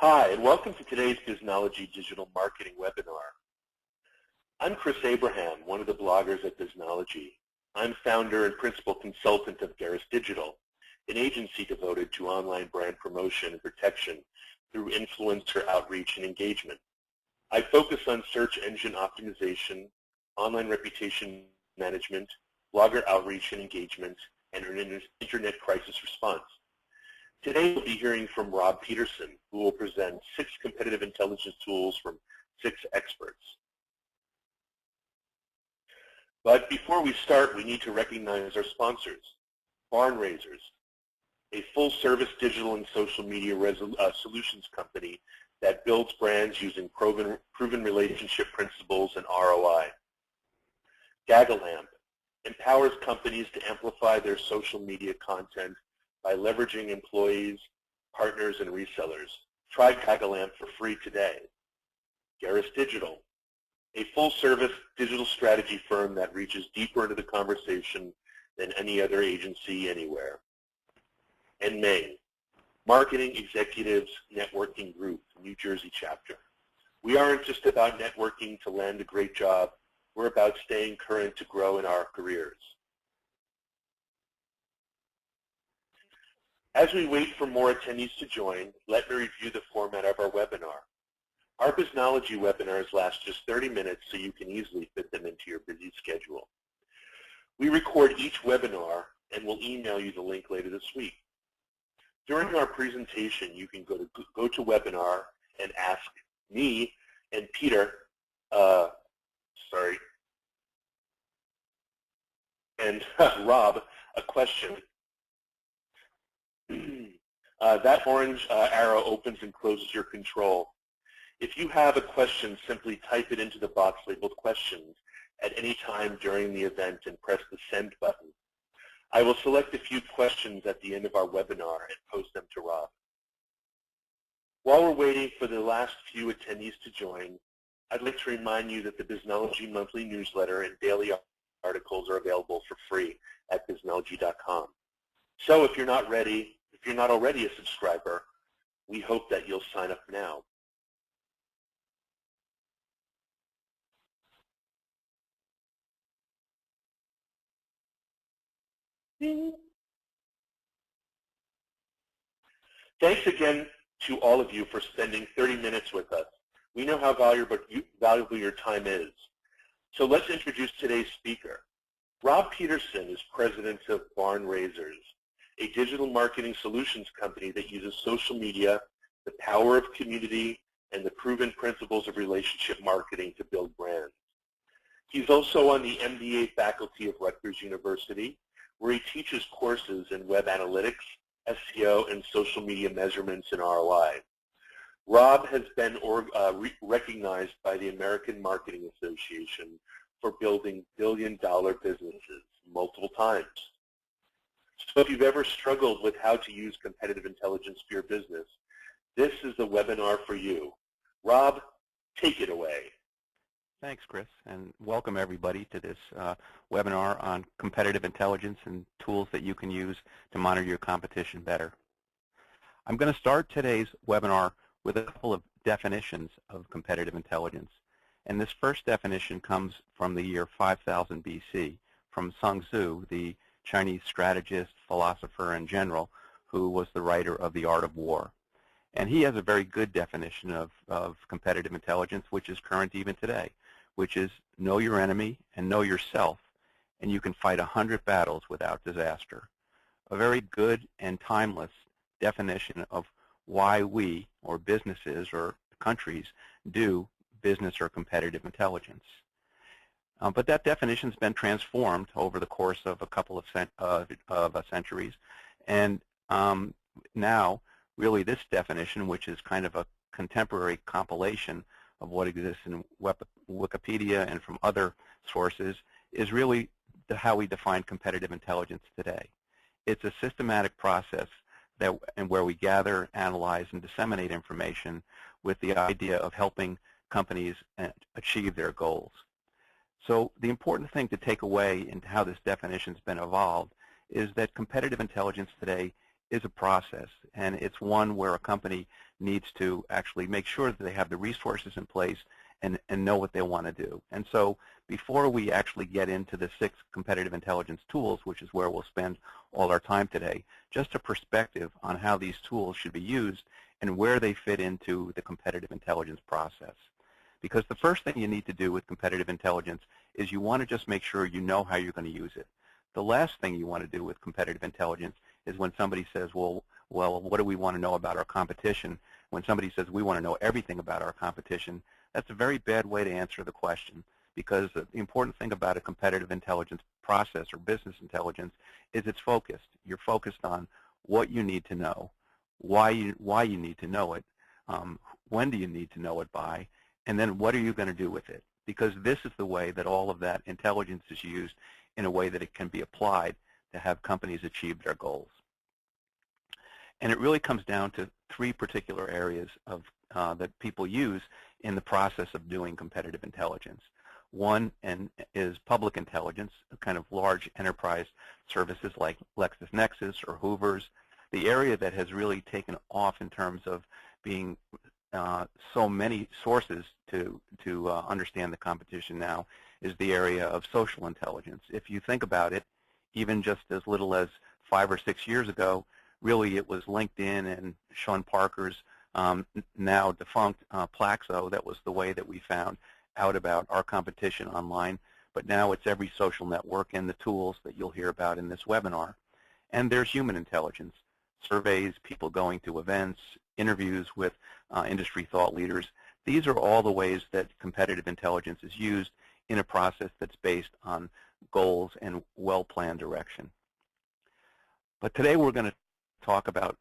Hi, and welcome to today's Biznology Digital Marketing Webinar. I'm Chris Abraham, one of the bloggers at Biznology. I'm founder and principal consultant of Garris Digital, an agency devoted to online brand promotion and protection through influencer outreach and engagement. I focus on search engine optimization, online reputation management, blogger outreach and engagement, and internet crisis response. Today we'll be hearing from Rob Petersen, who will present 6 competitive intelligence tools from 6 experts. But before we start, we need to recognize our sponsors, Barn Raisers, a full-service digital and social media solutions company that builds brands using proven relationship principles and ROI. Gagalamp empowers companies to amplify their social media content by leveraging employees, partners, and resellers. Try Gagalamp for free today. Garris Digital, a full-service digital strategy firm that reaches deeper into the conversation than any other agency anywhere. And Maine, Marketing Executives Networking Group, New Jersey chapter. We aren't just about networking to land a great job. We're about staying current to grow in our careers. As we wait for more attendees to join, let me review the format of our webinar. Our Biznology webinars last just 30 minutes, so you can easily fit them into your busy schedule. We record each webinar and we'll email you the link later this week. During our presentation, you can go to webinar and ask me and Peter, and Rob a question. That orange arrow opens and closes your control. If you have a question, simply type it into the box labeled questions at any time during the event and press the send button. I will select a few questions at the end of our webinar and post them to Rob. While we're waiting for the last few attendees to join, I'd like to remind you that the Biznology monthly newsletter and daily articles are available for free at biznology.com. So if you're not already a subscriber, we hope that you'll sign up now. Thanks again to all of you for spending 30 minutes with us. We know how valuable your time is. So let's introduce today's speaker. Rob Petersen is president of Barn Raisers, a digital marketing solutions company that uses social media, the power of community, and the proven principles of relationship marketing to build brands. He's also on the MBA faculty of Rutgers University, where he teaches courses in web analytics, SEO, and social media measurements and ROI. Rob has been recognized by the American Marketing Association for building billion-dollar businesses multiple times. So if you've ever struggled with how to use competitive intelligence for your business, this is the webinar for you. Rob, take it away. Thanks, Chris, and welcome everybody to this webinar on competitive intelligence and tools that you can use to monitor your competition better. I'm going to start today's webinar with a couple of definitions of competitive intelligence. And this first definition comes from the year 5000 BC from Sun Tzu, the Chinese strategist, philosopher, and general who was the writer of The Art of War. And he has a very good definition of competitive intelligence, which is current even today, which is know your enemy and know yourself, and you can fight 100 battles without disaster. A very good and timeless definition of why we, or businesses, or countries, do business or competitive intelligence. But that definition's been transformed over the course of a couple of centuries, and now really this definition, which is kind of a contemporary compilation of what exists in Wikipedia and from other sources, is really how we define competitive intelligence today. It's a systematic process where we gather, analyze, and disseminate information with the idea of helping companies achieve their goals. So the important thing to take away into how this definition's been evolved is that competitive intelligence today is a process, and it's one where a company needs to actually make sure that they have the resources in place and know what they want to do. And so before we actually get into the 6 competitive intelligence tools, which is where we'll spend all our time today, just a perspective on how these tools should be used and where they fit into the competitive intelligence process. Because the first thing you need to do with competitive intelligence is you want to just make sure you know how you're going to use it. The last thing you want to do with competitive intelligence is when somebody says, well, what do we want to know about our competition? When somebody says, we want to know everything about our competition, that's a very bad way to answer the question, because the important thing about a competitive intelligence process or business intelligence is it's focused. You're focused on what you need to know, why you need to know it, when do you need to know it by, and then what are you going to do with it? Because this is the way that all of that intelligence is used in a way that it can be applied to have companies achieve their goals. And it really comes down to 3 particular areas of, that people use in the process of doing competitive intelligence. One is public intelligence, kind of large enterprise services like LexisNexis or Hoover's. The area that has really taken off in terms of being so many sources to understand the competition now is the area of social intelligence. If you think about it, even just as little as 5 or 6 years ago, really it was LinkedIn and Sean Parker's now defunct Plaxo that was the way that we found out about our competition online. But now it's every social network and the tools that you'll hear about in this webinar. And there's human intelligence, surveys, people going to events, interviews with industry thought leaders. These are all the ways that competitive intelligence is used in a process that's based on goals and well-planned direction. But today we're going to talk about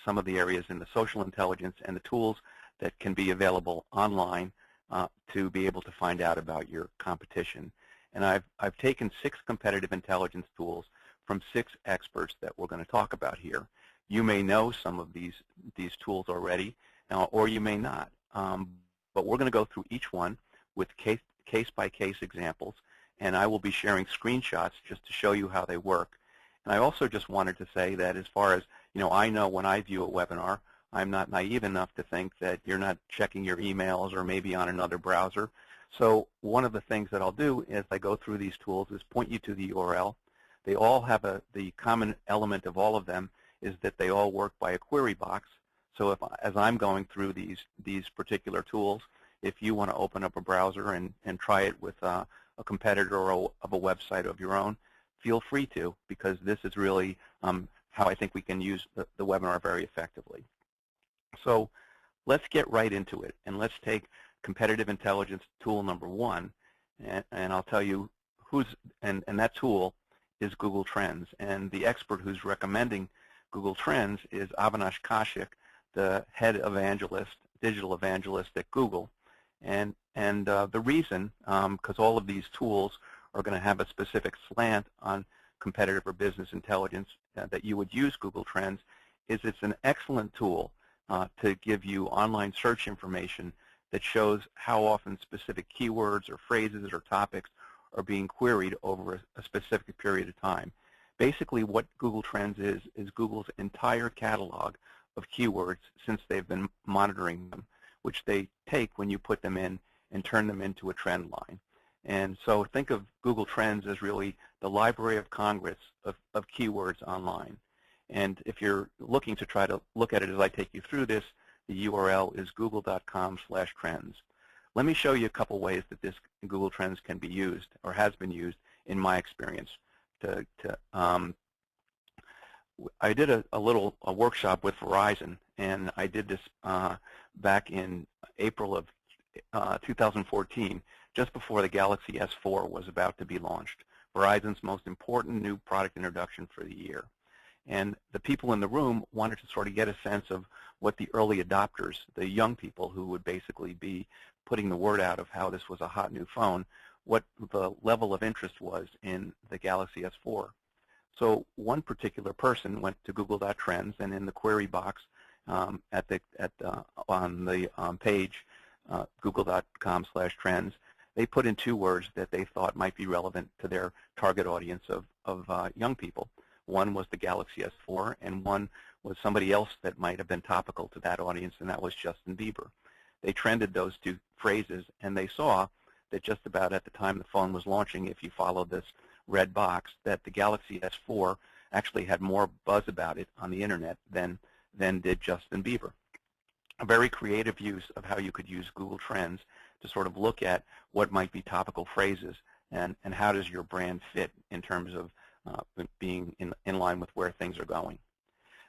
some of the areas in the social intelligence and the tools that can be available online to be able to find out about your competition. And I've taken 6 competitive intelligence tools from 6 experts that we're going to talk about here. You may know some of these tools already, or you may not. But we're going to go through each one with case-by-case examples, and I will be sharing screenshots just to show you how they work. And I also just wanted to say that as far as, I know when I view a webinar, I'm not naive enough to think that you're not checking your emails or maybe on another browser. So one of the things that I'll do as I go through these tools is point you to the URL. They all have the common element of all of them is that they all work by a query box. So as I'm going through these particular tools, if you want to open up a browser and try it with a competitor or of a website of your own, feel free to, because this is really how I think we can use the webinar very effectively. So let's get right into it, and let's take competitive intelligence tool number 1, and I'll tell you and that tool is Google Trends, and the expert who's recommending Google Trends is Avinash Kaushik, the head digital evangelist at Google. And the reason, because all of these tools are going to have a specific slant on competitive or business intelligence that you would use Google Trends, is it's an excellent tool to give you online search information that shows how often specific keywords or phrases or topics are being queried over a specific period of time. Basically, what Google Trends is Google's entire catalog of keywords since they've been monitoring them, which they take when you put them in and turn them into a trend line. And so think of Google Trends as really the Library of Congress of keywords online. And if you're looking to try to look at it as I take you through this, the URL is google.com/trends. Let me show you a couple ways that this Google Trends can be used or has been used in my experience. I did a workshop with Verizon, and I did this back in April of 2014, just before the Galaxy S4 was about to be launched, Verizon's most important new product introduction for the year. And the people in the room wanted to sort of get a sense of what the early adopters, the young people who would basically be putting the word out of how this was a hot new phone, what the level of interest was in the Galaxy S4. So one particular person went to Google.Trends, and in the query box on the page, google.com/trends, they put in 2 words that they thought might be relevant to their target audience of young people. One was the Galaxy S4, and one was somebody else that might have been topical to that audience, and that was Justin Bieber. They trended those two phrases, and they saw that just about at the time the phone was launching, if you followed this red box, that the Galaxy S4 actually had more buzz about it on the internet than did Justin Bieber. A very creative use of how you could use Google Trends to sort of look at what might be topical phrases and how does your brand fit in terms of being in line with where things are going.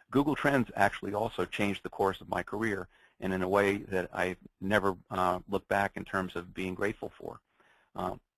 Google Trends actually also changed the course of my career, and in a way that I never look back in terms of being grateful for.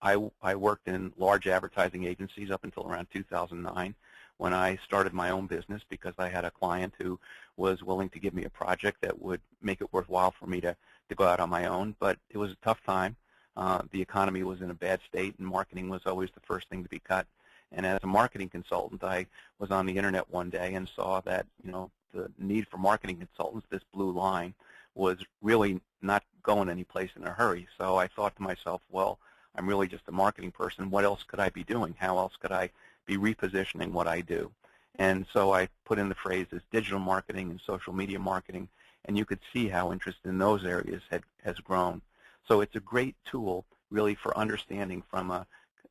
I worked in large advertising agencies up until around 2009 when I started my own business because I had a client who was willing to give me a project that would make it worthwhile for me to go out on my own. But it was a tough time. The economy was in a bad state, and marketing was always the first thing to be cut. And as a marketing consultant, I was on the internet one day and saw that, you know, the need for marketing consultants, this blue line, was really not going anyplace in a hurry. So I thought to myself, well, I'm really just a marketing person. What else could I be doing? How else could I be repositioning what I do? And so I put in the phrases digital marketing and social media marketing, and you could see how interest in those areas has grown. So it's a great tool really for understanding from a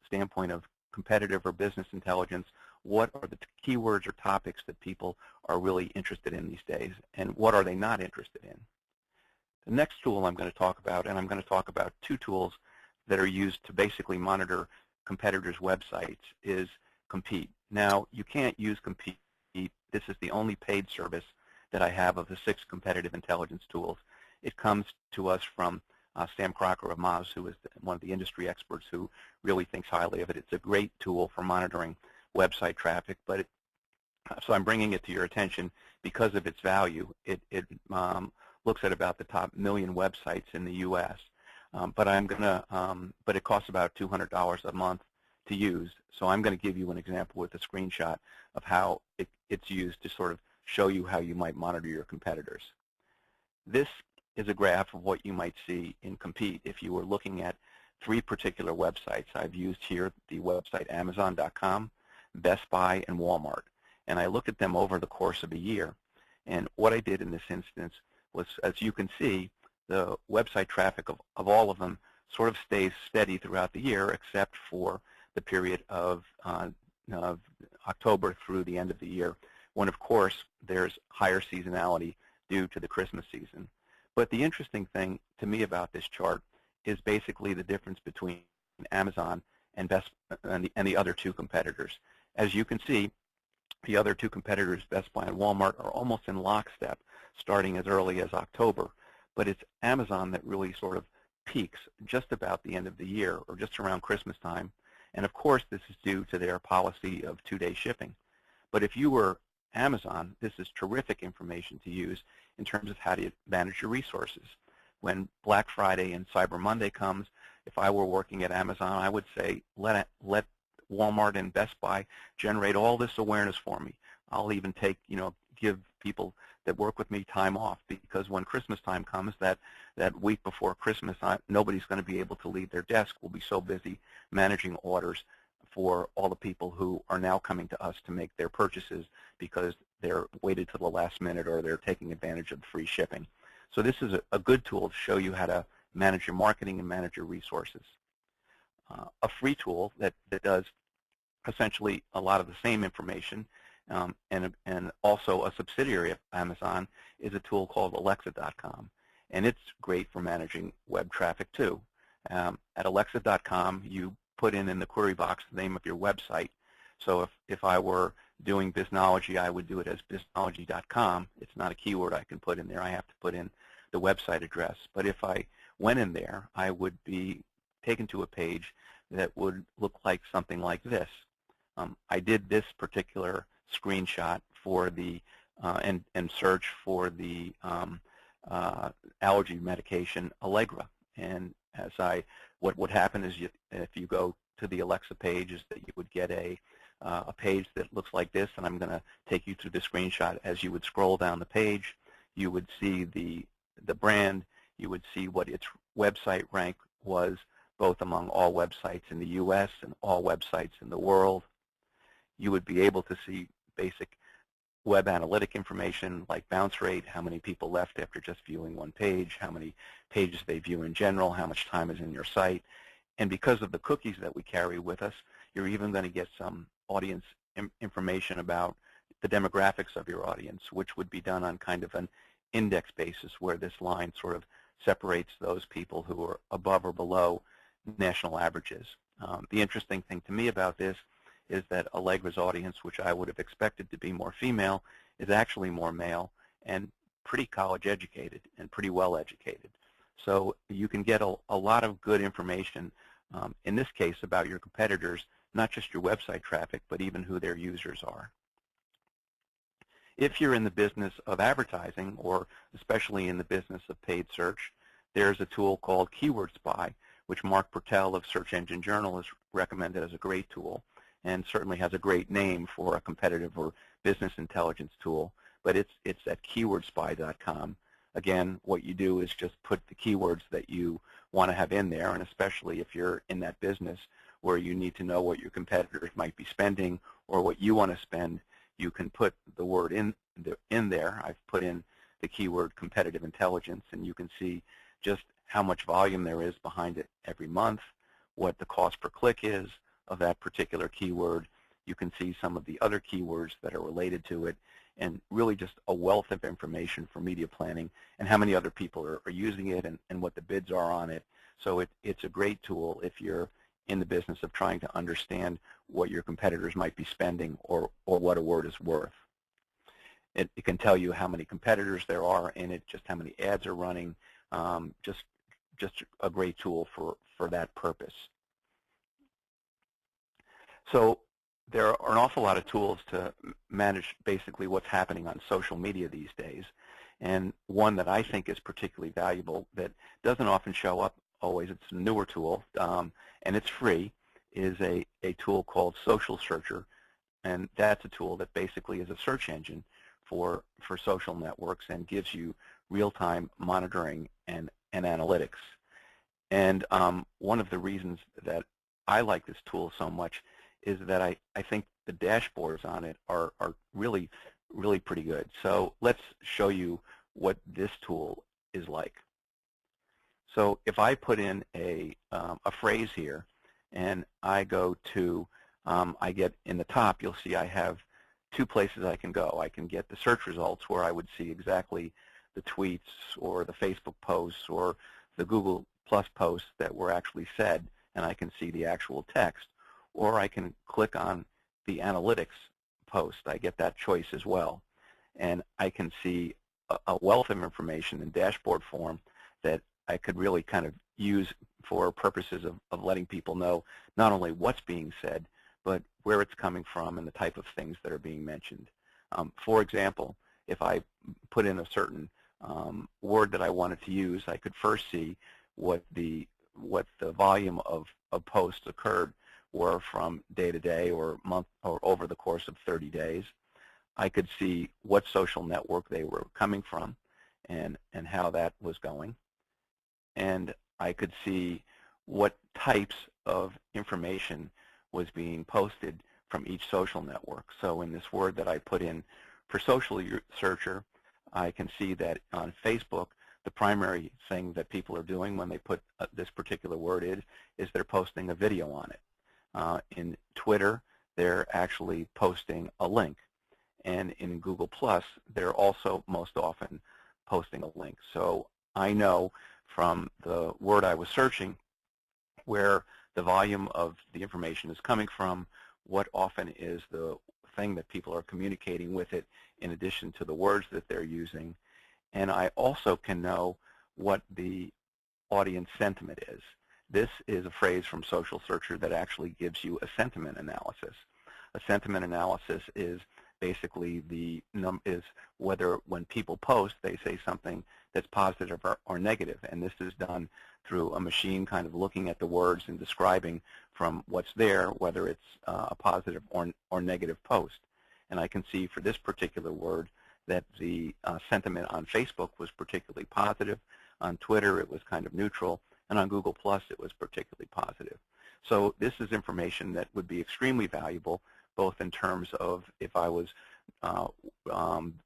standpoint of competitive or business intelligence what are the keywords or topics that people are really interested in these days, and what are they not interested in. The next tool I'm going to talk about, and I'm going to talk about two tools that are used to basically monitor competitors' websites, is Compete. Now, you can't use Compete. This is the only paid service that I have of the 6 competitive intelligence tools. It comes to us from Sam Crocker of Moz, who is one of the industry experts who really thinks highly of it. It's a great tool for monitoring website traffic, but so I'm bringing it to your attention because of its value. It looks at about the top 1 million websites in the U.S., but it costs about $200 a month to use. So I'm going to give you an example with a screenshot of how it's used to sort of show you how you might monitor your competitors. This is a graph of what you might see in Compete if you were looking at 3 particular websites. I've used here the website Amazon.com, Best Buy, and Walmart. And I looked at them over the course of a year. And what I did in this instance was, as you can see, the website traffic of all of them sort of stays steady throughout the year, except for the period of October through the end of the year, when, of course, there's higher seasonality due to the Christmas season. But the interesting thing to me about this chart is basically the difference between Amazon and the other 2 competitors. As you can see, the other 2 competitors, Best Buy and Walmart, are almost in lockstep, starting as early as October. But it's Amazon that really sort of peaks just about the end of the year or just around Christmas time. And of course, this is due to their policy of 2-day shipping. But if you were Amazon, this is terrific information to use in terms of how to manage your resources. When Black Friday and Cyber Monday comes, if I were working at Amazon, I would say, let Walmart and Best Buy generate all this awareness for me. I'll even give people that work with me time off, because when Christmas time comes, that week before Christmas, nobody's going to be able to leave their desk. We'll be so busy managing orders for all the people who are now coming to us to make their purchases because they're waited to the last minute or they're taking advantage of the free shipping. So this is a good tool to show you how to manage your marketing and manage your resources. A free tool that does essentially a lot of the same information, and also a subsidiary of Amazon, is a tool called Alexa.com. And it's great for managing web traffic too. At Alexa.com, you put in the query box the name of your website. So if I were doing Biznology, I would do it as biznology.com. It's not a keyword I can put in there. I have to put in the website address. But if I went in there, I would be taken to a page that would look like something like this. I did this particular screenshot for the and search for the allergy medication Allegra. And what would happen is if you go to the Alexa page, is that you would get a page that looks like this, and I'm going to take you through the screenshot. As you would scroll down the page, you would see the brand, you would see what its website rank was, both among all websites in the U.S. and all websites in the world. You would be able to see basic web analytic information like bounce rate, how many people left after just viewing one page, how many pages they view in general, how much time is in your site. And because of the cookies that we carry with us, you're even going to get some audience information about the demographics of your audience, which would be done on kind of an index basis where this line sort of separates those people who are above or below national averages. The interesting thing to me about this is that Allegra's audience, which I would have expected to be more female, is actually more male and pretty college educated and pretty well educated. So you can get a lot of good information, in this case, about your competitors, not just your website traffic, but even who their users are. If you're in the business of advertising, or especially in the business of paid search, there's a tool called Keyword Spy, which Mark Purtell of Search Engine Journal has recommended as a great tool, and certainly has a great name for a competitive or business intelligence tool, but it's at keywordspy.com. Again, what you do is just put the keywords that you want to have in there, and especially if you're in that business where you need to know what your competitors might be spending or what you want to spend, you can put the word in there. I've put in the keyword competitive intelligence, and you can see just how much volume there is behind it every month, what the cost per click is of that particular keyword. You can see some of the other keywords that are related to it, and really just a wealth of information for media planning and how many other people are using it and what the bids are on it. So it's a great tool if you're in the business of trying to understand what your competitors might be spending or what a word is worth. It can tell you how many competitors there are in it, just how many ads are running, just a great tool for that purpose. So there are an awful lot of tools to manage basically what's happening on social media these days. And one that I think is particularly valuable that doesn't often show up always, it's a newer tool, and it's free, is a tool called Social Searcher. And that's a tool that basically is a search engine for social networks and gives you real-time monitoring and analytics. And one of the reasons that I like this tool so much is that I think the dashboards on it are really, really pretty good. So let's show you what this tool is like. So if I put in a phrase here, and I go to, I get in the top, you'll see I have two places I can go. I can get the search results where I would see exactly the tweets or the Facebook posts or the Google Plus posts that were actually said, and I can see the actual text. Or I can click on the analytics post. I get that choice as well. And I can see a wealth of information in dashboard form that I could really kind of use for purposes of letting people know not only what's being said, but where it's coming from and the type of things that are being mentioned. For example, if I put in a certain word that I wanted to use, I could first see what the volume of posts occurred were from day to day or month or over the course of 30 days. I could see what social network they were coming from and how that was going. And I could see what types of information was being posted from each social network. So in this word that I put in for Social Searcher, I can see that on Facebook, the primary thing that people are doing when they put this particular word in is they're posting a video on it. In Twitter, they're actually posting a link. And in Google Plus, they're also most often posting a link. So I know from the word I was searching where the volume of the information is coming from, what often is the thing that people are communicating with it in addition to the words that they're using. And I also can know what the audience sentiment is. This is a phrase from Social Searcher that actually gives you a sentiment analysis. A sentiment analysis is basically whether when people post they say something that's positive or negative, and this is done through a machine kind of looking at the words and describing from what's there whether it's a positive or negative post. And I can see for this particular word that the sentiment on Facebook was particularly positive, on Twitter it was kind of neutral, and on Google Plus it was particularly positive. So this is information that would be extremely valuable, both in terms of if I was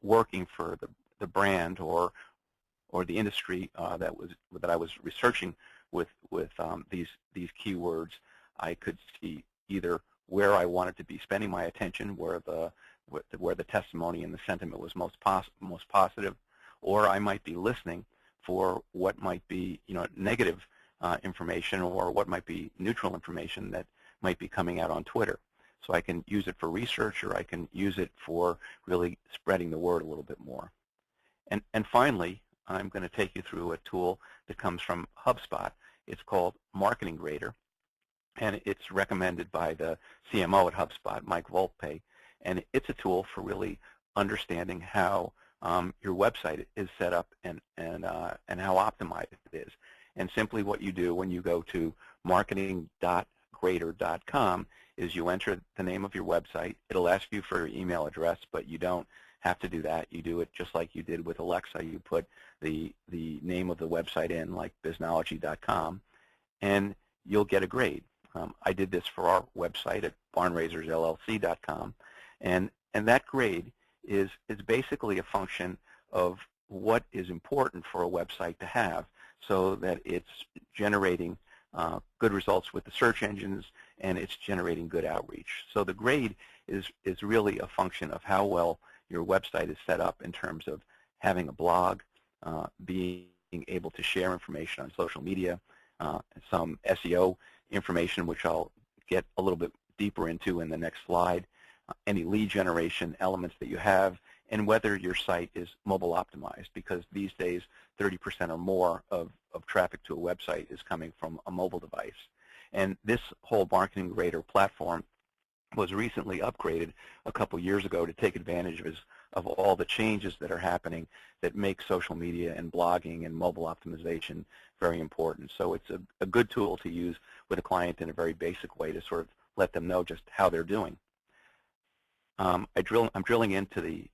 working for the brand or the industry that I was researching with these keywords, I could see either where I wanted to be spending my attention, where the testimony and the sentiment was most positive, or I might be listening for what might be negative information or what might be neutral information that might be coming out on Twitter. So I can use it for research, or I can use it for really spreading the word a little bit more. And finally, I'm going to take you through a tool that comes from HubSpot. It's called Marketing Grader, and it's recommended by the CMO at HubSpot, Mike Volpe. And it's a tool for really understanding how your website is set up and how optimized it is. And simply what you do when you go to marketing.grader.com is you enter the name of your website. It'll ask you for your email address, but you don't have to do that. You do it just like you did with Alexa. You put the name of the website in, like biznology.com, and you'll get a grade. I did this for our website at barnraisersllc.com, and that grade is basically a function of what is important for a website to have, so that it's generating good results with the search engines and it's generating good outreach. So the grade is really a function of how well your website is set up in terms of having a blog, being able to share information on social media, some SEO information, which I'll get a little bit deeper into in the next slide, any lead generation elements that you have, and whether your site is mobile optimized, because these days 30% or more of traffic to a website is coming from a mobile device. And this whole Marketing Grader platform was recently upgraded a couple years ago to take advantage of all the changes that are happening that make social media and blogging and mobile optimization very important. So it's a good tool to use with a client in a very basic way to sort of let them know just how they're doing. I'm drilling into the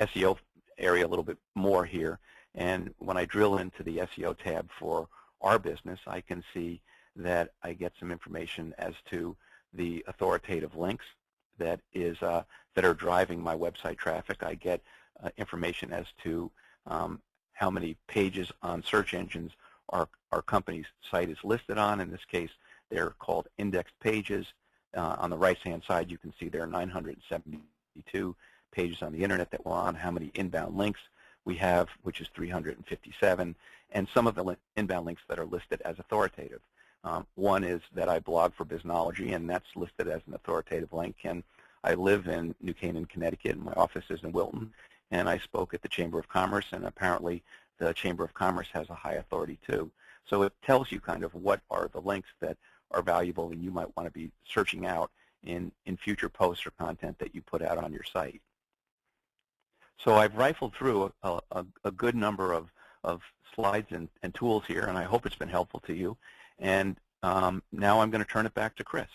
SEO area a little bit more here, and when I drill into the SEO tab for our business, I can see that I get some information as to the authoritative links that are driving my website traffic. I get information as to how many pages on search engines our company's site is listed on. In this case, they're called indexed pages. On the right-hand side, you can see there are 972 pages on the internet that we're on, how many inbound links we have, which is 357, and some of the inbound links that are listed as authoritative. One is that I blog for Biznology, and that's listed as an authoritative link. And I live in New Canaan, Connecticut, and my office is in Wilton. And I spoke at the Chamber of Commerce, and apparently the Chamber of Commerce has a high authority too. So it tells you kind of what are the links that are valuable and you might want to be searching out in future posts or content that you put out on your site. So I've rifled through a good number of slides and tools here, and I hope it's been helpful to you. And now I'm going to turn it back to Chris.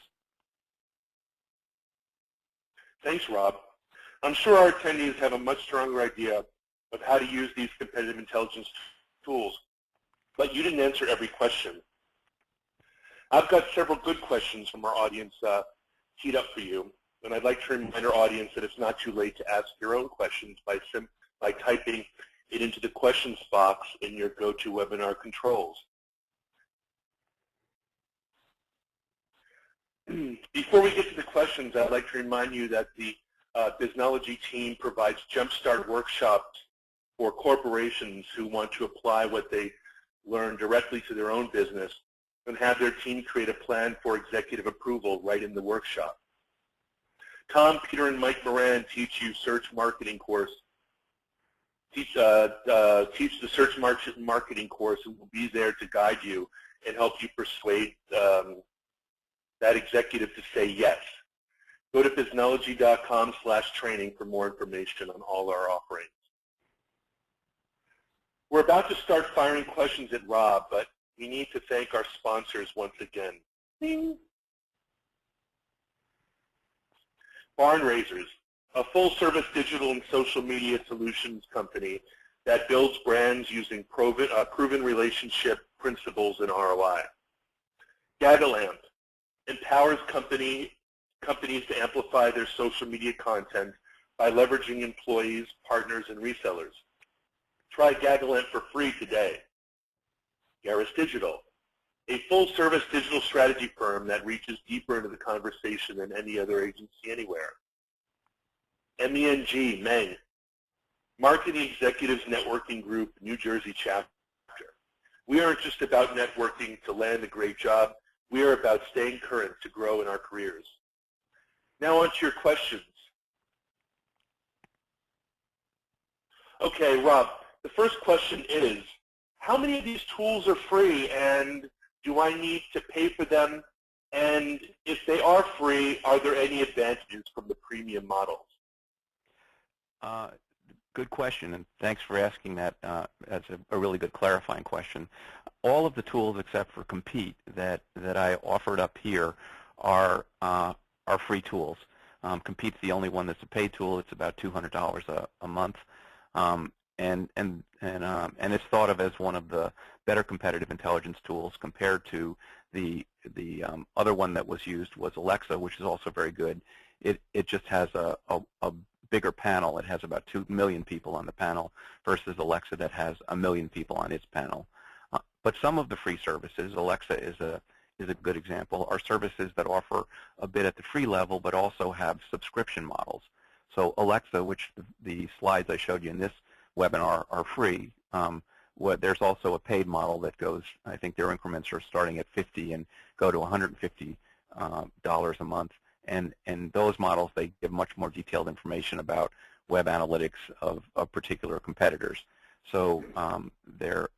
Thanks, Rob. I'm sure our attendees have a much stronger idea of how to use these competitive intelligence tools, but you didn't answer every question. I've got several good questions from our audience teed up for you, and I'd like to remind our audience that it's not too late to ask your own questions by typing it into the questions box in your GoToWebinar controls. Before we get to the questions, I'd like to remind you that the Biznology team provides Jumpstart workshops for corporations who want to apply what they learn directly to their own business and have their team create a plan for executive approval right in the workshop. Tom, Peter, and Mike Moran teach you search marketing course. Teach the search marketing course, and will be there to guide you and help you persuade that executive to say yes. Go to biznology.com/training for more information on all our offerings. We're about to start firing questions at Rob, but we need to thank our sponsors once again. Ding. Barn Raisers, a full-service digital and social media solutions company that builds brands using proven relationship principles and ROI. Gagalamp empowers companies to amplify their social media content by leveraging employees, partners, and resellers. Try Gagalent for free today. Garris Digital, a full-service digital strategy firm that reaches deeper into the conversation than any other agency anywhere. MENG, Meng, Marketing Executives Networking Group, New Jersey chapter. We aren't just about networking to land a great job. We are about staying current to grow in our careers. Now on to your questions. Okay, Rob, the first question is, how many of these tools are free, and do I need to pay for them? And if they are free, are there any advantages from the premium models? Good question, and thanks for asking that. That's a really good clarifying question. All of the tools except for Compete that I offered up here are free tools. Compete's the only one that's a paid tool. It's about $200 a month, and it's thought of as one of the better competitive intelligence tools compared to the other one that was used was Alexa, which is also very good. It just has a bigger panel. It has about 2 million people on the panel versus Alexa that has 1 million people on its panel. But some of the free services, Alexa is a good example, are services that offer a bit at the free level but also have subscription models. So Alexa, which the slides I showed you in this webinar are free, there's also a paid model that goes, I think their increments are starting at $50 and go to $150 a month. And those models, they give much more detailed information about web analytics of particular competitors. So the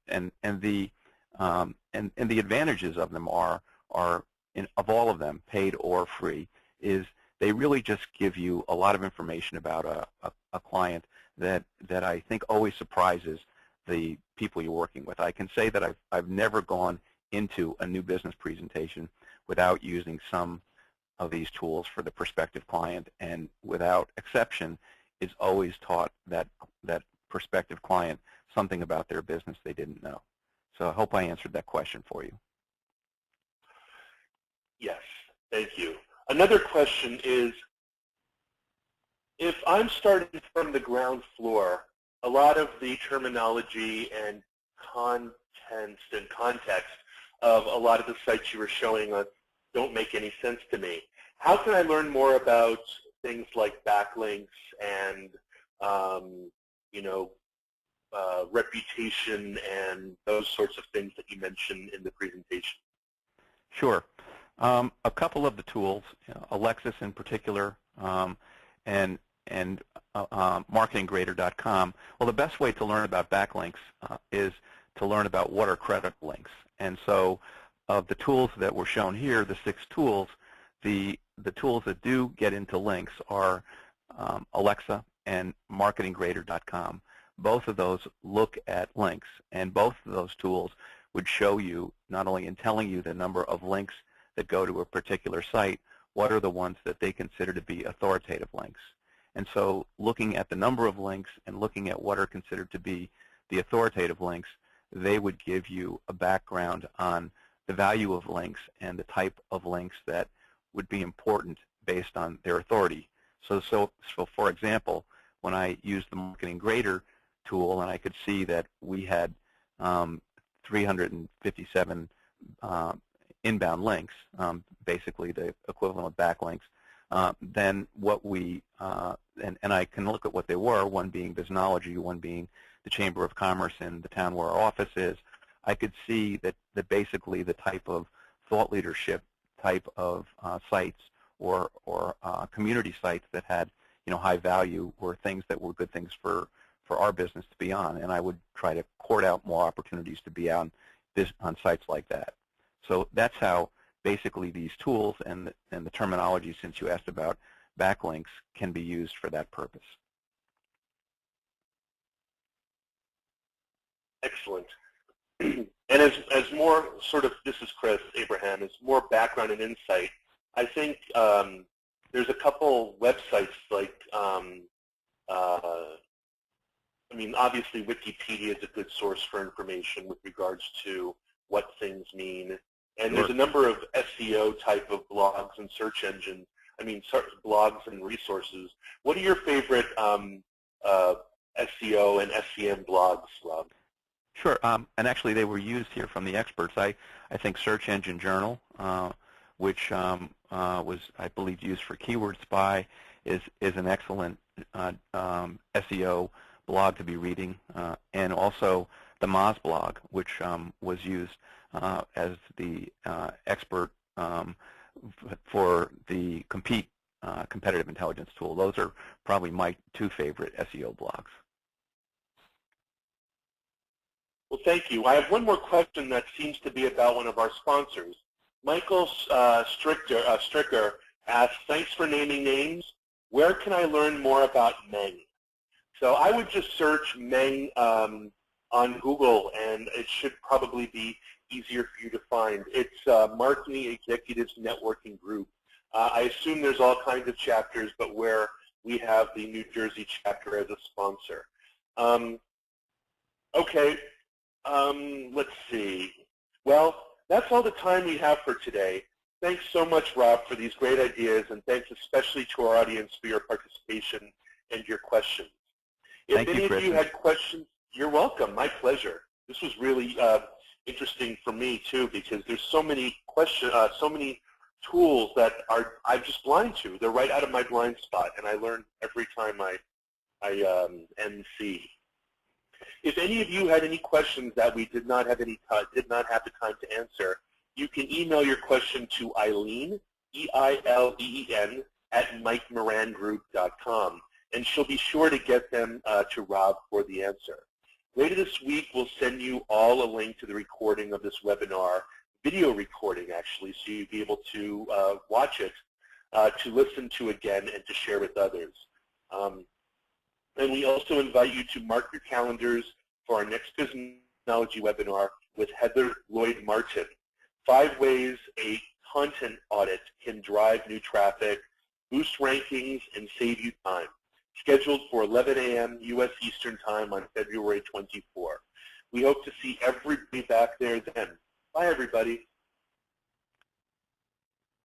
advantages of them are of all of them, paid or free, is they really just give you a lot of information about a client that I think always surprises the people you're working with. I can say that I've never gone into a new business presentation without using some of these tools for the prospective client, and without exception is always taught that prospective client something about their business they didn't know. So I hope I answered that question for you. Yes, thank you. Another question is, if I'm starting from the ground floor, a lot of the terminology and contents and context of a lot of the sites you were showing us don't make any sense to me. How can I learn more about things like backlinks and reputation and those sorts of things that you mentioned in the presentation? Sure. A couple of the tools, Alexis in particular, and marketinggrader.com. Well, the best way to learn about backlinks is to learn about what are credit links. And so of the tools that were shown here, the 6 tools, the tools that do get into links are Alexa and marketinggrader.com. Both of those look at links, and both of those tools would show you, not only in telling you the number of links that go to a particular site, what are the ones that they consider to be authoritative links. And so looking at the number of links and looking at what are considered to be the authoritative links, they would give you a background on the value of links and the type of links that would be important based on their authority. So for example, when I used the Marketing Grader tool, and I could see that we had 357 inbound links, basically the equivalent of backlinks, then what we, and I can look at what they were, one being Biznology, one being the Chamber of Commerce in the town where our office is. I could see that basically the type of thought leadership type of sites or community sites that had high value were things that were good things for our business to be on, and I would try to court out more opportunities to be on sites like that. So that's how basically these tools and the terminology, since you asked about backlinks, can be used for that purpose. Excellent. And as more sort of, this is Chris Abraham, as more background and insight, I think there's a couple websites like, obviously Wikipedia is a good source for information with regards to what things mean. And there's a number of SEO type of blogs and search engines. blogs and resources. What are your favorite SEO and SEM blogs, Rob? Sure, and actually they were used here from the experts. I think Search Engine Journal, which was, I believe, used for Keyword Spy, is an excellent SEO blog to be reading, and also the Moz blog, which was used as the expert for the competitive intelligence tool. Those are probably my two favorite SEO blogs. Well, thank you. I have one more question that seems to be about one of our sponsors. Michael Stricker asks, thanks for naming names. Where can I learn more about Meng? So I would just search Meng on Google, and it should probably be easier for you to find. It's Marketing Executives Networking Group. I assume there's all kinds of chapters, but where we have the New Jersey chapter as a sponsor. Okay. Let's see. Well, that's all the time we have for today. Thanks so much, Rob, for these great ideas, and thanks especially to our audience for your participation and your questions. If any of you had questions, you're welcome. My pleasure. This was really interesting for me too, because there's so many so many tools that I'm just blind to. They're right out of my blind spot, and I learn every time I MC. If any of you had any questions that we did not have the time to answer, you can email your question to Eileen, E-I-L-E-E-N, at MikeMoranGroup.com, and she'll be sure to get them to Rob for the answer. Later this week, we'll send you all a link to the recording of this webinar, video recording actually, so you'll be able to watch it, to listen to again, and to share with others. And we also invite you to mark your calendars for our next Biznology webinar with Heather Lloyd-Martin, 5 ways a content audit can drive new traffic, boost rankings, and save you time. Scheduled for 11 a.m. U.S. Eastern Time on February 24. We hope to see everybody back there then. Bye, everybody.